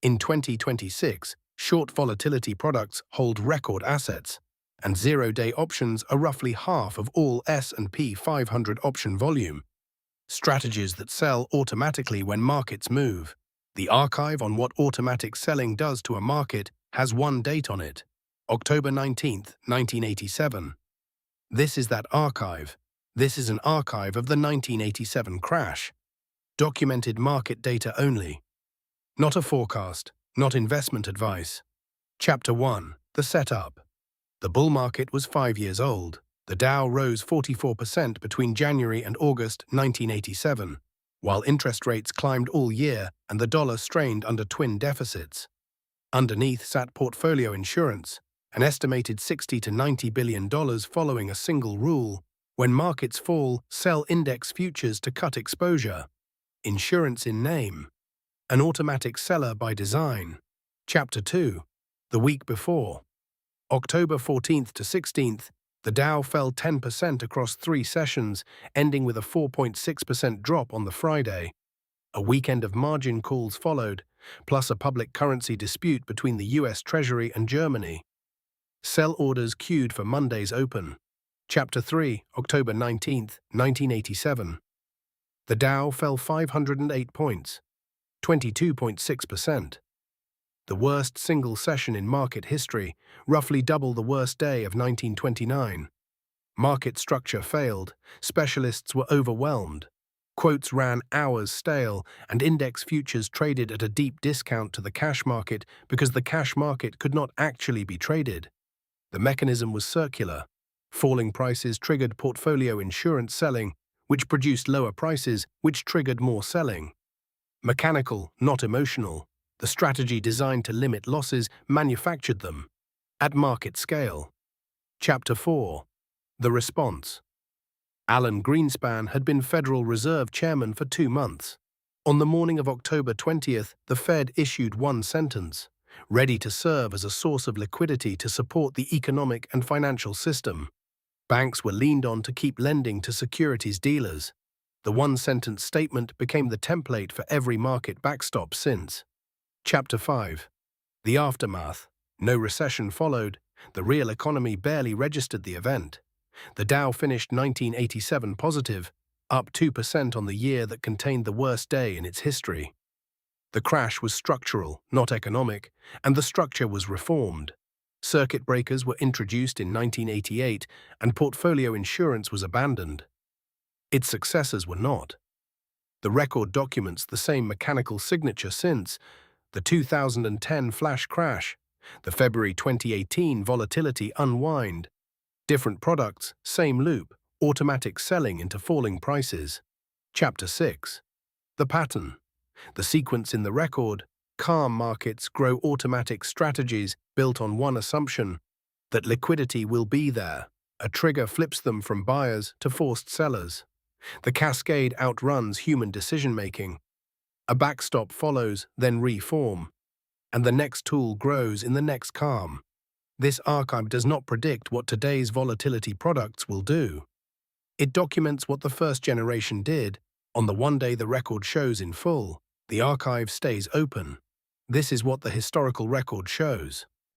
In 2026, short volatility products hold record assets, and zero-day options are roughly half of all S&P 500 option volume. Strategies that sell automatically when markets move. The archive on what automatic selling does to a market has one date on it: October 19th, 1987. This is that archive. This is an archive of the 1987 crash. Documented market data only. Not a forecast, not investment advice. Chapter 1. The Setup. The bull market was 5 years old. The Dow rose 44% between January and August 1987, while interest rates climbed all year and the dollar strained under twin deficits. Underneath sat portfolio insurance, an estimated $60 to $90 billion following a single rule: when markets fall, sell index futures to cut exposure. Insurance in name. An automatic seller by design. Chapter 2. The week before. October 14th to 16th, the Dow fell 10% across 3 sessions, ending with a 4.6% drop on the Friday. A weekend of margin calls followed, plus a public currency dispute between the US Treasury and Germany. Sell orders queued for Monday's open. Chapter 3, October 19th, 1987. The Dow fell 508 points, 22.6%. The worst single session in market history, roughly double the worst day of 1929. Market structure failed, specialists were overwhelmed. Quotes ran hours stale, and index futures traded at a deep discount to the cash market because the cash market could not actually be traded. The mechanism was circular. Falling prices triggered portfolio insurance selling, which produced lower prices, which triggered more selling. Mechanical, not emotional. The strategy designed to limit losses manufactured them. At market scale. Chapter 4. The Response. Alan Greenspan had been Federal Reserve Chairman for 2 months. On the morning of October 20th, the Fed issued one sentence: ready to serve as a source of liquidity to support the economic and financial system. Banks were leaned on to keep lending to securities dealers. The one-sentence statement became the template for every market backstop since. Chapter 5. The Aftermath. No recession followed. The real economy barely registered the event. The Dow finished 1987 positive, up 2% on the year that contained the worst day in its history. The crash was structural, not economic, and the structure was reformed. Circuit breakers were introduced in 1988, and portfolio insurance was abandoned. Its successors were not. The record documents the same mechanical signature since: the 2010 flash crash, the February 2018 volatility unwind. Different products, same loop, automatic selling into falling prices. Chapter 6. The Pattern. The sequence in the record: calm markets grow automatic strategies built on one assumption, that liquidity will be there. A trigger flips them from buyers to forced sellers. The cascade outruns human decision-making. A backstop follows, then reform, and the next tool grows in the next calm. This archive does not predict what today's volatility products will do. It documents what the first generation did. On the one day the record shows in full, the archive stays open. This is what the historical record shows.